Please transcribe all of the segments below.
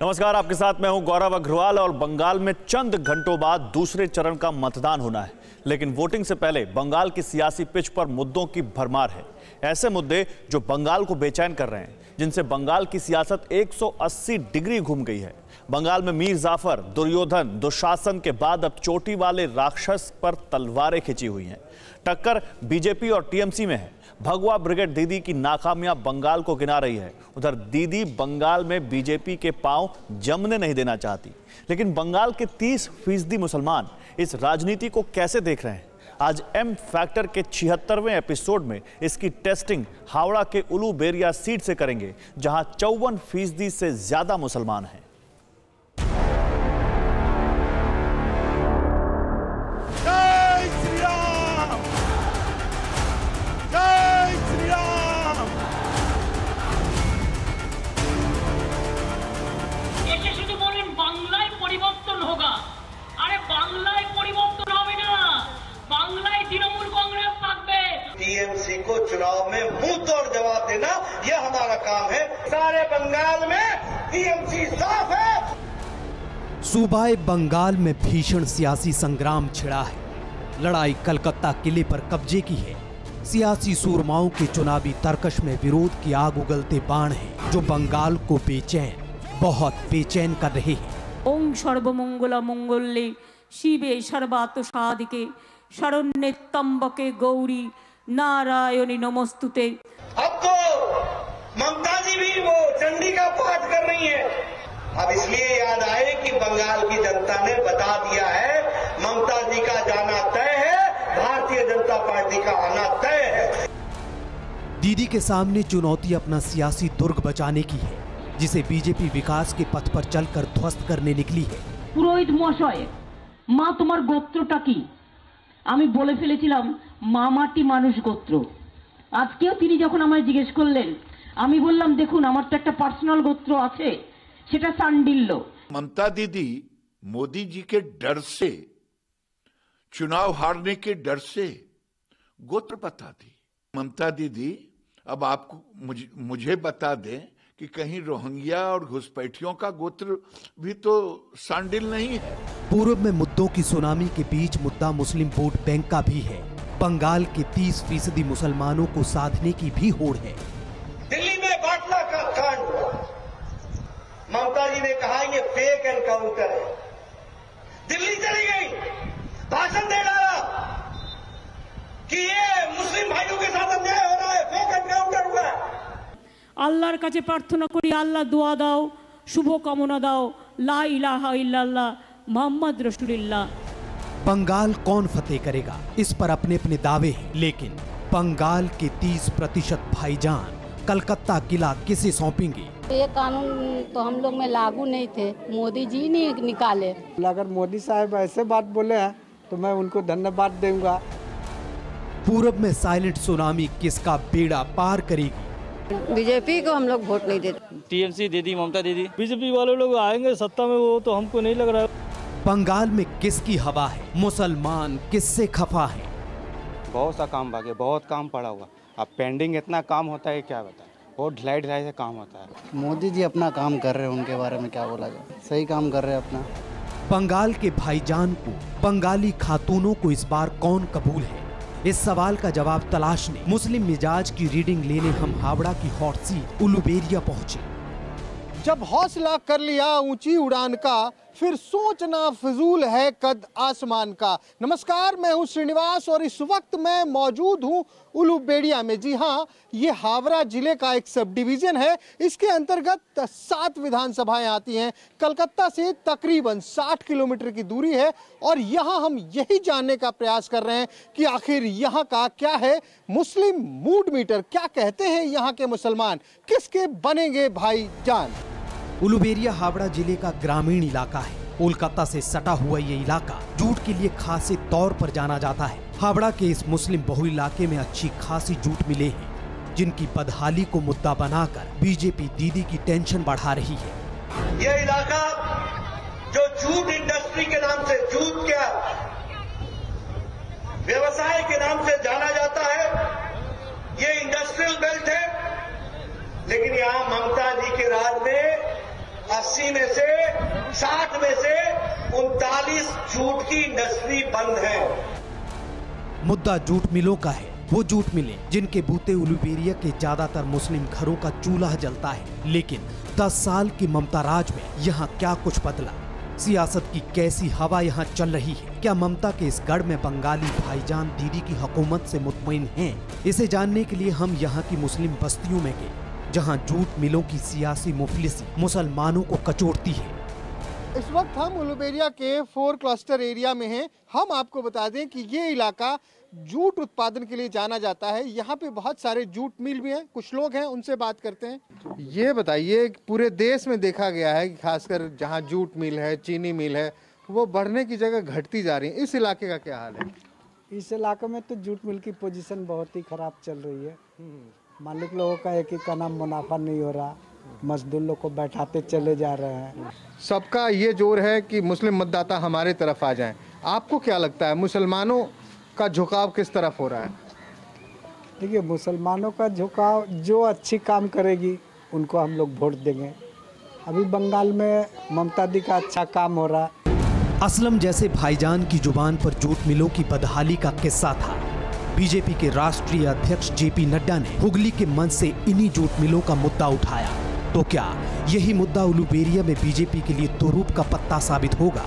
नमस्कार, आपके साथ मैं हूं गौरव अग्रवाल। और बंगाल में चंद घंटों बाद दूसरे चरण का मतदान होना है, लेकिन वोटिंग से पहले बंगाल की सियासी पिच पर मुद्दों की भरमार है। ऐसे मुद्दे जो बंगाल को बेचैन कर रहे हैं, जिनसे बंगाल की सियासत 180 डिग्री घूम गई है। बंगाल में मीर जाफर, दुर्योधन, दुशासन के बाद अब चोटी वाले राक्षस पर तलवारें खिंची हुई हैं। टक्कर बीजेपी और टीएमसी में है। भगवा ब्रिगेड दीदी की नाकामियां बंगाल को गिना रही है। उधर दीदी बंगाल में बीजेपी के पांव जमने नहीं देना चाहती, लेकिन बंगाल के 30% मुसलमान इस राजनीति को कैसे देख रहे हैं? आज एम फैक्टर के 76वें एपिसोड में इसकी टेस्टिंग हावड़ा के उलूबेरिया सीट से करेंगे, जहां 54% से ज्यादा मुसलमान हैं। टीएमसी को चुनाव में मुंह तोड़ जवाब देना यह हमारा काम है। सारे बंगाल में टीएमसी साफ है। सूबाए बंगाल में भीषण सियासी संग्राम छिड़ा है। लड़ाई कलकत्ता किले पर कब्जे की है। सियासी सूरमाओं के चुनावी तर्कश में विरोध की आग उगलते बाण हैं, जो बंगाल को बेचैन, बहुत बेचैन कर रहे हैं। ओम सर्वमंगला मंगल्ये शिवे सर्वार्थ साधिके शरण्ये त्र्यंबके गौरी नारायणी नमस्तुते। अब तो ममता जी भी वो चंडी का पाठ कर रही है। अब इसलिए याद आए कि बंगाल की जनता ने बता दिया है, ममता जी का जाना तय है, भारतीय जनता पार्टी का आना तय है। दीदी के सामने चुनौती अपना सियासी दुर्ग बचाने की है, जिसे बीजेपी विकास के पथ पर चलकर ध्वस्त करने निकली है। पुरोहित मशाय, मा तुम्हार गोत्रटा की? আমি বলে ফেলেছিলাম মা মাটি মানুষ গোত্র। আজকেও তিনি যখন আমায় জিজ্ঞেস করলেন, আমি বললাম দেখুন আমার তো একটা পার্সোনাল গোত্র আছে, সেটা সান্ডিল্য। ममता दीदी मोदी जी के डर से, चुनाव हारने के डर से गोत्र बता दी। ममता दीदी अब आपको मुझे बता दें कि कहीं रोहिंग्या और घुसपैठियों का गोत्र भी तो सांडिल नहीं है। पूर्व में मुद्दों की सुनामी के बीच मुद्दा मुस्लिम वोट बैंक का भी है। बंगाल के 30% मुसलमानों को साधने की भी होड़ है। दिल्ली में बाटला का कांड हुआ। ममता जी ने कहा ये फेक एनकाउंटर है। दिल्ली चली गई, भाषण दे डाला कि ये मुस्लिम भाइयों के साथ अन्याय हो रहा है, फेक एनकाउंटर हुआ है। আল্লাহর কাছে প্রার্থনা করি, আল্লাহ দোয়া দাও, শুভ কামনা দাও, লা ইলাহা ইল্লাল্লাহ मोहम्मद रसूलुल्लाह। बंगाल कौन फतेह करेगा, इस पर अपने अपने दावे हैं, लेकिन बंगाल के 30% भाईजान कलकत्ता किला किसे सौंपेंगे? ये कानून तो हम लोग में लागू नहीं थे, मोदी जी ने निकाले। अगर मोदी साहब ऐसे बात बोले हैं तो मैं उनको धन्यवाद दूंगा। पूरब में साइलेंट सुनामी किसका बेड़ा पार करेगी? बीजेपी को हम लोग वोट नहीं देते। टीएमसी दीदी, ममता दीदी, बीजेपी वाले लोग आएंगे सत्ता में, वो तो हमको नहीं लग रहा है। बंगाल में किसकी हवा है? मुसलमान किससे खफा है? बहुत सा काम बाकी, बहुत काम पड़ा हुआ। अब पेंडिंग इतना काम होता है, क्या बताएं। बहुत ढिलाई से काम होता है। मोदी जी अपना काम कर रहे हैं, उनके बारे में क्या बोला जाए, सही काम कर रहे हैं अपना। बंगाल के भाईजान को, बंगाली खातूनों को इस बार कौन कबूल है? इस सवाल का जवाब तलाशने मुस्लिम मिजाज की रीडिंग लेने हम हावड़ा की हॉट सीट उलूबेरिया पहुंचे। जब हौसला कर लिया ऊंची उड़ान का, फिर सोचना फिजूल है कद आसमान का। नमस्कार, मैं हूं श्रीनिवास और इस वक्त मैं मौजूद हूं उलूबेरिया में। जी हां, ये हावड़ा जिले का एक सब डिवीजन है। इसके अंतर्गत 7 विधानसभाएं आती हैं। कलकत्ता से तकरीबन 60 किलोमीटर की दूरी है और यहां हम यही जानने का प्रयास कर रहे हैं कि आखिर यहां का क्या है मुस्लिम मूड मीटर, क्या कहते हैं यहां के मुसलमान, किसके बनेंगे भाईजान। उलूबेरिया हावड़ा जिले का ग्रामीण इलाका है। कोलकाता से सटा हुआ ये इलाका जूट के लिए खासे तौर पर जाना जाता है। हावड़ा के इस मुस्लिम बहुल इलाके में अच्छी खासी जूट मिले हैं, जिनकी बदहाली को मुद्दा बनाकर बीजेपी दीदी की टेंशन बढ़ा रही है। ये इलाका जो जूट इंडस्ट्री के नाम से, जूट क्या व्यवसाय के नाम से जाना जाता है, ये इंडस्ट्रियल बेल्ट है। लेकिन यहाँ ममता जी के राज में 80 में से जूट की इंडस्ट्री बंद है। मुद्दा जूट मिलों का है। वो जूट मिलें जिनके बूते उलूबेरिया के ज्यादातर मुस्लिम घरों का चूल्हा जलता है। लेकिन 10 साल की ममता राज में यहाँ क्या कुछ बदला? सियासत की कैसी हवा यहाँ चल रही है? क्या ममता के इस गढ़ में बंगाली भाईजान दीदी की हुकूमत से मुतमईन हैं? इसे जानने के लिए हम यहाँ की मुस्लिम बस्तियों में गए, जहाँ जूट मिलों की सियासी मुफलिसी मुसलमानों को कचोटती है। इस वक्त हम उलूबेरिया के 4 क्लस्टर एरिया में हैं। हम आपको बता दें कि ये इलाका जूट उत्पादन के लिए जाना जाता है। यहाँ पे बहुत सारे जूट मिल भी हैं। कुछ लोग हैं, उनसे बात करते हैं। ये बताइए, पूरे देश में देखा गया है कि खासकर जहाँ जूट मिल है, चीनी मिल है, वो बढ़ने की जगह घटती जा रही है। इस इलाके का क्या हाल है? इस इलाके में तो जूट मिल की पोजीशन बहुत ही खराब चल रही है। मालिक लोगों का एक का नाम मुनाफा नहीं हो रहा, मजदूर लोग को बैठाते चले जा रहे हैं। सबका ये जोर है कि मुस्लिम मतदाता हमारे तरफ आ जाएं। आपको क्या लगता है, मुसलमानों का झुकाव किस तरफ हो रहा है? देखिए, मुसलमानों का झुकाव, जो अच्छी काम करेगी उनको हम लोग वोट देंगे। अभी बंगाल में ममता दी का अच्छा काम हो रहा है। असलम जैसे भाईजान की जुबान पर जूट मिलों की बदहाली का किस्सा था। बीजेपी के राष्ट्रीय अध्यक्ष जेपी नड्डा ने हुगली के मंच से इन्हीं जूट मिलों का मुद्दा उठाया। तो क्या यही मुद्दा उलूबेरिया में बीजेपी के लिए तुरूप का पत्ता साबित होगा?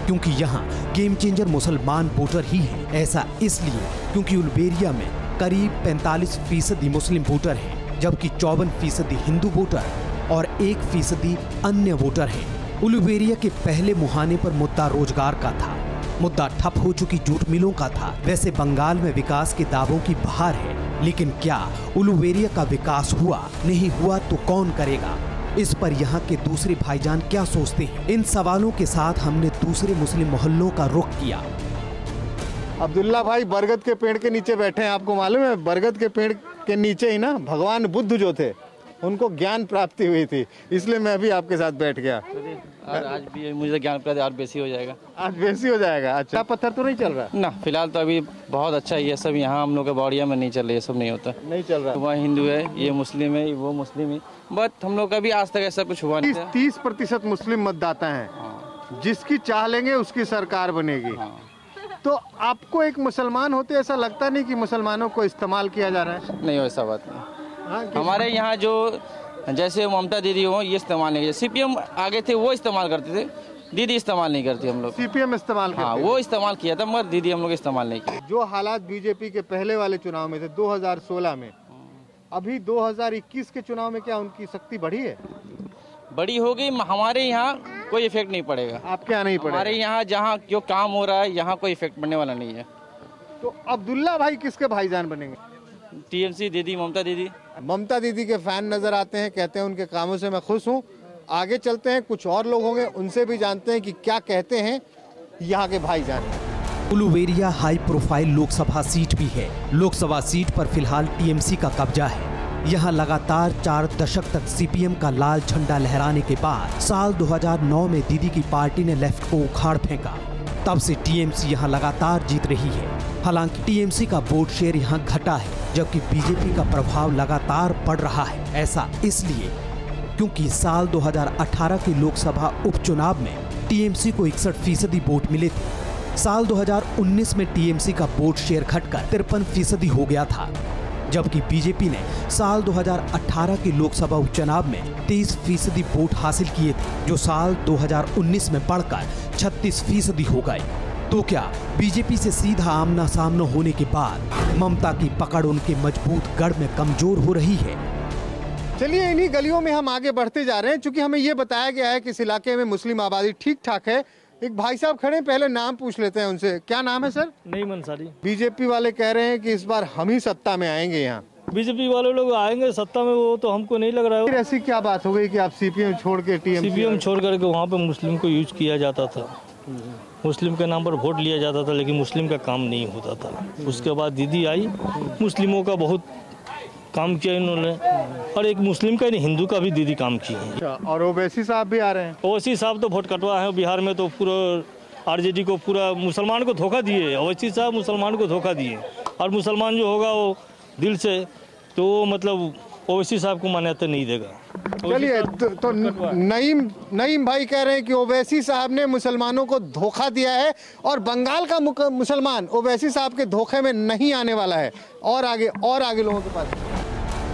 क्योंकि यहाँ गेम चेंजर मुसलमान वोटर ही हैं। ऐसा इसलिए क्योंकि उलूबेरिया में करीब 45% मुस्लिम वोटर हैं, जबकि 54% हिंदू वोटर और 1% अन्य वोटर हैं। उलूबेरिया के पहले मुहाने पर मुद्दा रोजगार का था। मुद्दा ठप हो चुकी जूट मिलों का था। वैसे बंगाल में विकास के दावों की बहार है, लेकिन क्या उलूबेरिया का विकास हुआ? नहीं हुआ तो कौन करेगा? इस पर यहाँ के दूसरे भाईजान क्या सोचते हैं? इन सवालों के साथ हमने दूसरे मुस्लिम मोहल्लों का रुख किया। अब्दुल्ला भाई बरगद के पेड़ के नीचे बैठे हैं। आपको मालूम है, बरगद के पेड़ के नीचे ही ना भगवान बुद्ध जो थे, उनको ज्ञान प्राप्ति हुई थी। इसलिए मैं भी आपके साथ बैठ गया। और आज भी मुझे ज्ञान प्राप्ति और बेसी हो जाएगा। आज बेसी हो जाएगा। अच्छा, पत्थर तो नहीं चल रहा ना? फिलहाल तो अभी बहुत अच्छा है। ये सब यहाँ हम लोग के बौड़िया में नहीं चल रहा, ये सब नहीं होता, नहीं चल रहा। वह हिंदू है, ये मुस्लिम है, वो मुस्लिम है, बट हम लोग का भी आज तक ऐसा कुछ हुआ नहीं। 30% मुस्लिम मतदाता हैं। जिसकी चाह लेंगे उसकी सरकार बनेगी। तो आपको एक मुसलमान होते ऐसा लगता नहीं कि मुसलमानों को इस्तेमाल किया जा रहा है? नहीं, वैसा बात नहीं। हमारे यहाँ जो जैसे ममता दीदी हो, ये इस्तेमाल नहीं किया। सीपीएम आगे थे, वो इस्तेमाल करते थे, दीदी इस्तेमाल नहीं करती। हम लोग सीपीएम इस्तेमाल करते। हाँ, वो इस्तेमाल किया था, मगर दीदी हम लोग इस्तेमाल नहीं किया। जो हालात बीजेपी के पहले वाले चुनाव में थे 2016 में, अभी 2021 के चुनाव में क्या उनकी शक्ति बढ़ी है? बड़ी हो गई। हमारे यहाँ कोई इफेक्ट नहीं पड़ेगा। आपके यहाँ नहीं पड़ेगा? हमारे यहाँ जहाँ जो काम हो रहा है, यहाँ कोई इफेक्ट पड़ने वाला नहीं है। तो अब्दुल्ला भाई किसके भाईजान बनेंगे? टीएमसी दीदी, ममता दीदी। ममता दीदी के फैन नजर आते हैं, कहते हैं उनके कामों से मैं खुश हूँ। आगे चलते हैं, कुछ और लोग होंगे, उनसे भी जानते हैं कि क्या कहते हैं यहाँ के भाईजान। Uluberia high profile Lok Sabha seat भी है। लोकसभा सीट पर फिलहाल टीएमसी का कब्जा है। यहाँ लगातार 4 दशक तक सीपीएम का लाल झंडा लहराने के बाद साल 2009 में दीदी की पार्टी ने लेफ्ट को उखाड़ फेंका। तब से टीएमसी यहाँ लगातार जीत रही है। हालांकि टीएमसी का वोट शेयर यहाँ घटा है, जबकि बीजेपी का प्रभाव लगातार बढ़ रहा है। ऐसा इसलिए क्योंकि साल 2018 के लोकसभा उपचुनाव में टीएमसी को 61% वोट मिले थे। साल 2019 में टीएमसी का वोट शेयर घटकर 53% हो गया था, जबकि बीजेपी ने साल 2018 के लोकसभा उपचुनाव में 23% वोट हासिल किए थे, जो साल 2019 में बढ़कर 36% हो गए। तो क्या बीजेपी से सीधा आमना सामना होने के बाद ममता की पकड़ उनके मजबूत गढ़ में कमजोर हो रही है? चलिए, इन्हीं गलियों में हम आगे बढ़ते जा रहे हैं। चूंकि हमें ये बताया गया है कि इस इलाके में मुस्लिम आबादी ठीक ठाक है। एक भाई साहब खड़े, पहले नाम पूछ लेते हैं उनसे। क्या नाम है सर? नहीं अंसारी। बीजेपी वाले कह रहे हैं कि इस बार हम ही सत्ता में आएंगे। यहाँ बीजेपी वाले लोग आएंगे सत्ता में, वो तो हमको नहीं लग रहा है। ऐसी क्या बात हो गई कि आप सीपीएम छोड़ के टीएमसी? सीपीएम छोड़ करके वहाँ पे मुस्लिम को यूज किया जाता था, मुस्लिम के नाम पर वोट लिया जाता था, लेकिन मुस्लिम का काम नहीं होता था। उसके बाद दीदी आई, मुस्लिमों का बहुत काम किया इन्होंने, और एक मुस्लिम का नहीं, हिंदू का भी दीदी काम किए हैं। और ओवैसी साहब भी आ रहे हैं। ओवैसी साहब तो वोट कटवा है बिहार में, तो पूरा आरजेडी को, पूरा मुसलमान को धोखा दिए। ओवैसी साहब मुसलमान को धोखा दिए, और मुसलमान जो होगा वो दिल से, तो मतलब ओवैसी साहब को मान्यता नहीं देगा। चलिए तो नईम भाई कह रहे हैं कि ओवैसी साहब ने मुसलमानों को धोखा दिया है और बंगाल का मुसलमान ओवैसी साहब के धोखे में नहीं आने वाला है। और आगे लोगों के पास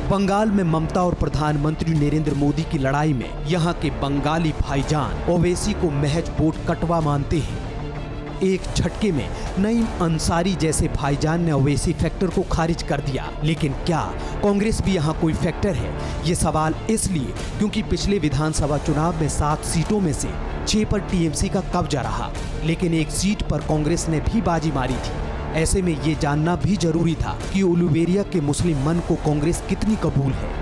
बंगाल में ममता और प्रधानमंत्री नरेंद्र मोदी की लड़ाई में यहाँ के बंगाली भाईजान ओवैसी को महज वोट कटवा मानते हैं। एक झटके में नईम अंसारी जैसे भाईजान ने ओवैसी फैक्टर को खारिज कर दिया। लेकिन क्या कांग्रेस भी यहाँ कोई फैक्टर है? ये सवाल इसलिए क्योंकि पिछले विधानसभा चुनाव में 7 सीटों में से 6 पर टीएमसी का कब्जा रहा, लेकिन एक सीट पर कांग्रेस ने भी बाजी मारी थी। ऐसे में ये जानना भी जरूरी था कि उलुबेरिया के मुस्लिम मन को कांग्रेस कितनी कबूल है।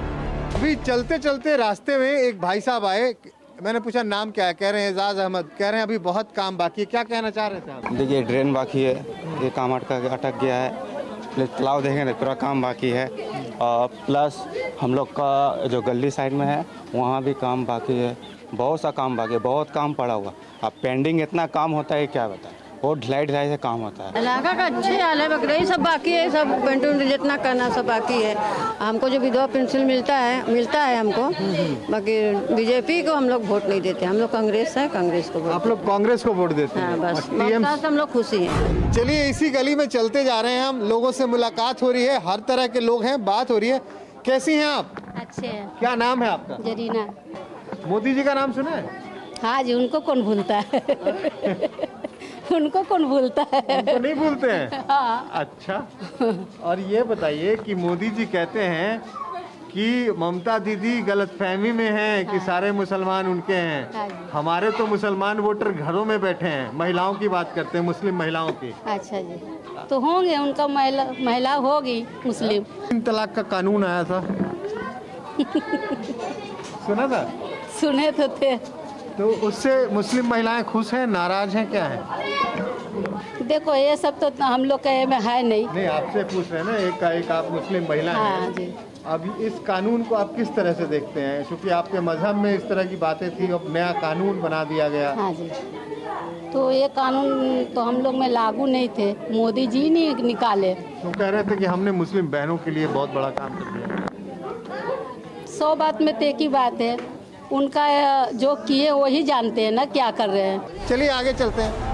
अभी चलते चलते रास्ते में एक भाई साहब आए, मैंने पूछा नाम क्या है, कह रहे हैं एजाज अहमद। कह रहे हैं अभी बहुत काम बाकी है, क्या कहना चाह रहे थे आप? देखिए ड्रेन बाकी है, ये काम अटक गया है, तालाब देखें तो पूरा काम बाकी है। प्लस हम लोग का जो गली साइड में है वहाँ भी काम बाकी है, बहुत सा काम बाकी है, बहुत काम पड़ा हुआ। अब पेंडिंग इतना काम होता है क्या बताएं, बहुत ढिलाई से काम होता है। इलाका का अच्छे हाल है, बकरी सब बाकी है, सब पेंटिंग जितना करना सब बाकी है। हमको जो विधवा पेंशन मिलता है हमको, बाकी बीजेपी को हम लोग वोट नहीं देते, हम लोग कांग्रेस है, कांग्रेस को वोट। आप लोग कांग्रेस को वोट देते हैं? हाँ, बस ममता से हम लोग खुशी हैं। चलिए इसी गली में चलते जा रहे हैं हम, लोगों से मुलाकात हो रही है, हर तरह के लोग हैं, बात हो रही है। कैसी हैं आप? अच्छे हैं। क्या नाम है आपका? जरीना। मोदी जी का नाम सुना है? हाँ जी, उनको कौन भूलता है उनको कौन भूलता है? उनको नहीं भूलते हैं? हाँ। अच्छा, और ये बताइए कि मोदी जी कहते हैं कि ममता दीदी गलतफहमी में हैं कि सारे मुसलमान उनके हैं। हमारे तो मुसलमान वोटर घरों में बैठे हैं। महिलाओं की बात करते हैं, मुस्लिम महिलाओं की। अच्छा जी, तो होंगे, उनका महिला होगी मुस्लिम। 3 तलाक का कानून आया था सुना था? सुने तो थे। तो उससे मुस्लिम महिलाएं खुश हैं, नाराज हैं, क्या है? देखो ये सब तो हम लोग के में है नहीं। आपसे पूछ रहे हैं ना, एक आप मुस्लिम महिला हैं। हाँ जी। अब इस कानून को आप किस तरह से देखते हैं? क्योंकि आपके मजहब में इस तरह की बातें थी, अब नया कानून बना दिया गया। हाँ जी, तो ये कानून तो हम लोग में लागू नहीं थे, मोदी जी ने निकाले। तो कह रहे थे कि हमने मुस्लिम बहनों के लिए बहुत बड़ा काम कर दिया। 100 बात में एक ही बात है, उनका जो किए वही जानते हैं ना क्या कर रहे हैं। चलिए आगे चलते हैं।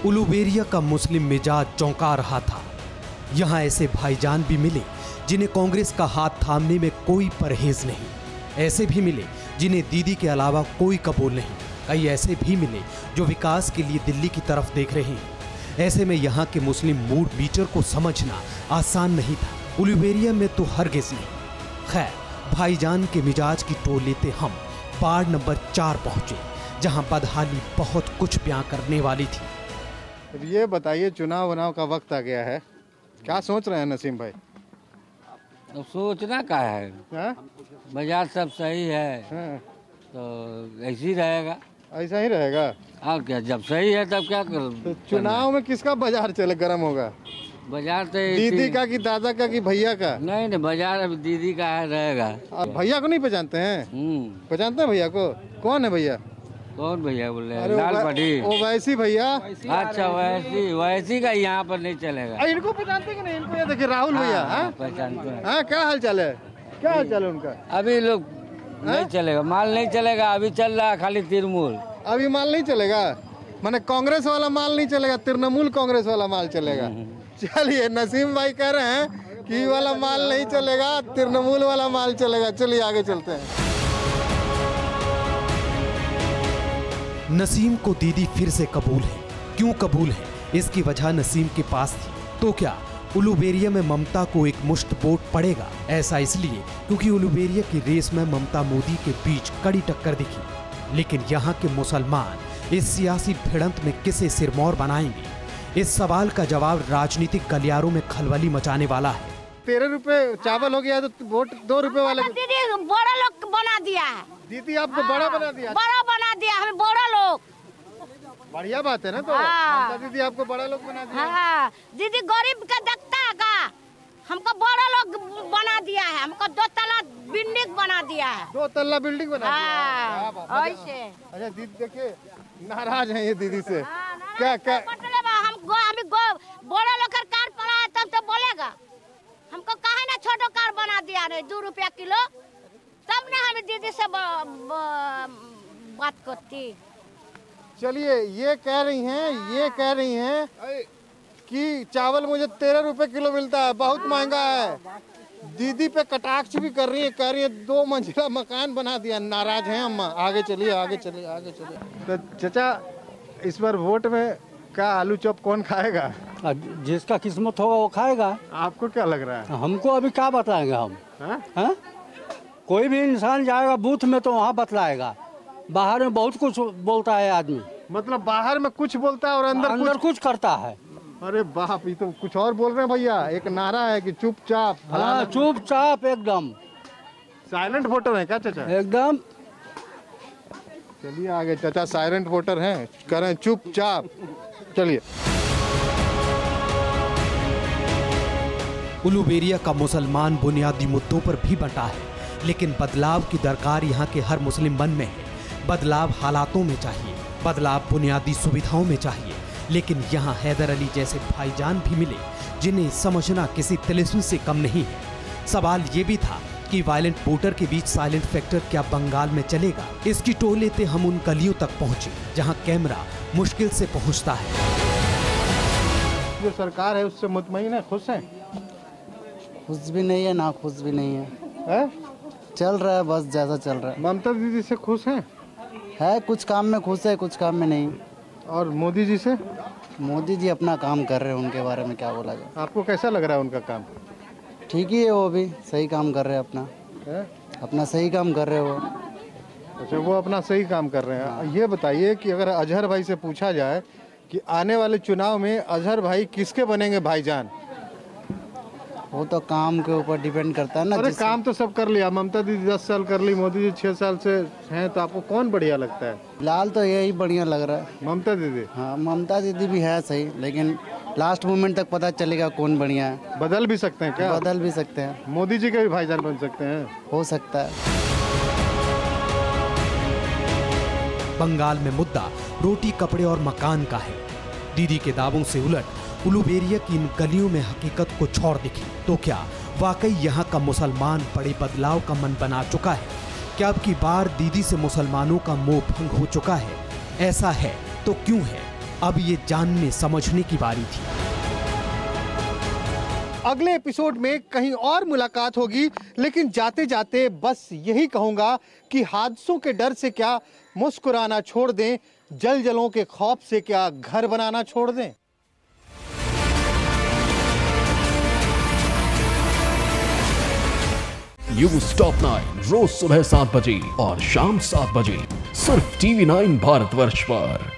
उलुबेरिया का मुस्लिम मिजाज चौंका रहा था। यहाँ ऐसे भाईजान भी मिले जिन्हें कांग्रेस का हाथ थामने में कोई परहेज नहीं। ऐसे भी मिले जिन्हें दीदी के अलावा कोई कबूल नहीं। कई ऐसे भी मिले जो विकास के लिए दिल्ली की तरफ देख रहे हैं। ऐसे में यहाँ के मुस्लिम मूड मीटर को समझना आसान नहीं था, उलुबेरिया में तो हरगिज नहीं। खैर, भाईजान के मिजाज की टोल लेते हम वार्ड नंबर 4 पहुंचे, जहां बदहाली बहुत कुछ बयां करने वाली थी। ये बताइए, चुनाव का वक्त आ गया है, क्या सोच रहे हैं नसीम भाई? तो सोचना क्या है, बाजार सब सही है। तो ऐसे ही रहेगा। ऐसा ही रहेगा? हाँ, क्या जब सही है तब क्या कर। तो चुनाव में किसका बाजार चले गर्म होगा? बाजार तो दीदी का कि दादा का कि भैया का? नहीं, बाजार अब दीदी का है रहेगा। आप भैया को नहीं पहचानते हैं? पहचानते हैं भैया को? कौन है भैया? कौन भैया बोल रहे हैं? लाल पटी। ओवैसी भैया। अच्छा, वैसी का यहाँ पर नहीं चलेगा। इनको पहचानते कि नहीं? इनको ये देखिए, राहुल भैया। पहचानते हैं। हाँ, क्या हाल चाल है? क्या हाल चाल है उनका? अभी लोग नहीं चलेगा, माल नहीं चलेगा, अभी चल रहा है खाली तृणमूल। अभी माल नहीं चलेगा, माने कांग्रेस वाला माल नहीं चलेगा, तृणमूल कांग्रेस वाला माल चलेगा। चलिए, नसीम भाई कह रहे हैं कि वाला माल नहीं चलेगा, तृणमूल वाला माल चलेगा। चलिए आगे चलते हैं। नसीम को दीदी फिर से कबूल है। क्यों कबूल है, इसकी वजह नसीम के पास थी। तो क्या उलुबेरिया में ममता को एक मुश्त वोट पड़ेगा? ऐसा इसलिए क्योंकि उलुबेरिया की रेस में ममता मोदी के बीच कड़ी टक्कर दिखी। लेकिन यहाँ के मुसलमान इस सियासी भिड़ंत में किसे सिरमौर बनाएंगे? इस सवाल का जवाब राजनीतिक गलियारों में खलबली मचाने वाला है। 13 रुपए चावल हो गया तो वोट 2 रुपए वाले। दीदी बड़ा लोग बना दिया है। दीदी आपको बड़ा बना दिया? बड़ा बना दिया हमें, बड़ा लोग। बढ़िया बात है ना। तो हाँ। दीदी आपको बड़ा लोग बना दिया। हाँ, दीदी गरीब का देखता है का? हमको बड़ा लोग बना दिया है, हमको 2 तला बिल्डिंग बना दिया है। 2 तल्ला बिल्डिंग बना दिया है। ऐसे। अच्छा दीदी देखिए नाराज हैं ये दीदी से। क्या क्या हम बड़ा लोग कार पड़ा है तब तो बोलेगा, हमको कहे ना छोटो कार बना दिया नहीं 2 रुपया किलो, तब ना हम दीदी से बात करती। चलिए ये कह रही हैं कि चावल मुझे 13 रुपए किलो मिलता है, बहुत महंगा है। दीदी पे कटाक्ष भी कर रही है, कह रही है 2 मंजिला मकान बना दिया। नाराज हैं अम्मा। आगे चलिए। तो चाचा इस बार वोट में क्या आलू चॉप कौन खाएगा? जिसका किस्मत होगा वो खाएगा। आपको क्या लग रहा है? हमको अभी क्या बताएंगे हम? हाँ? कोई भी इंसान जाएगा बूथ में तो वहाँ बतलाएगा। बाहर में बहुत कुछ बोलता है आदमी। मतलब बाहर में कुछ बोलता है और अंदर कुछ करता है। अरे बाप, ये तो कुछ और बोल रहे हैं भैया। एक नारा है कि चुपचाप। हाँ चुपचाप एकदम। साइलेंट वोटर है क्या चाचा? एकदम। चलिए आगे। चाचा साइलेंट वोटर हैं, कह रहे हैं चुपचाप। चलिए। उलुबेरिया का मुसलमान बुनियादी मुद्दों पर भी बंटा है, लेकिन बदलाव की दरकार यहाँ के हर मुस्लिम मन में है। बदलाव हालातों में चाहिए, बदलाव बुनियादी सुविधाओं में चाहिए। लेकिन यहाँ हैदर अली जैसे भाईजान भी मिले जिन्हें समझना किसी तिलिस्म से कम नहीं है। सवाल ये भी था कि वायलेंट वोटर के बीच साइलेंट फैक्टर क्या बंगाल में चलेगा। इसकी टोह लेते हम उन गलियों तक पहुंचे जहां कैमरा मुश्किल से पहुंचता है। जो सरकार है उससे मुतमईन है, खुश हैं? खुश भी नहीं है ना खुश भी नहीं है? चल रहा है बस, जैसा चल रहा है। ममता दीदी से खुश हैं? है कुछ काम में खुश है, कुछ काम में नहीं। और मोदी जी से? मोदी जी अपना काम कर रहे हैं, उनके बारे में क्या बोला जाए। आपको कैसा लग रहा है उनका काम? ठीक ही है, वो भी सही काम कर रहे हैं अपना सही काम कर रहे हैं वो। अच्छा, वो अपना सही काम कर रहे हैं। हाँ। ये बताइए कि अगर अजहर भाई से पूछा जाए कि आने वाले चुनाव में अजहर भाई किसके बनेंगे भाईजान? वो तो काम के ऊपर डिपेंड करता है ना। अरे काम तो सब कर लिया, ममता दीदी 10 साल कर ली, मोदी जी 6 साल से हैं, तो आपको कौन बढ़िया लगता है? फिलहाल तो यही बढ़िया लग रहा है, ममता दीदी। हाँ ममता दीदी भी है सही, लेकिन लास्ट मोमेंट तक पता चलेगा कौन बढ़िया है। बदल भी सकते हैं क्या? बदल भी सकते हैं, मोदी जी के भी भाईजान बन सकते हैं। हो सकता है। बंगाल में मुद्दा रोटी, कपड़े और मकान का है। दीदी के दावों से उलट उलुबेरिया की इन गलियों में हकीकत को छोड़ दिखी। तो क्या वाकई यहाँ का मुसलमान बड़े बदलाव का मन बना चुका है? क्या अब की बार दीदी से मुसलमानों का मोह भंग हो चुका है? ऐसा है तो क्यों है? अब ये जानने समझने की बारी थी। अगले एपिसोड में कहीं और मुलाकात होगी, लेकिन जाते जाते बस यही कहूंगा कि हादसों के डर से क्या मुस्कुराना छोड़ दें, जलजलों के खौफ से क्या घर बनाना छोड़ दें। न्यूज़ टॉप 9 रोज सुबह 7 बजे और शाम 7 बजे सिर्फ TV9 भारतवर्ष पर।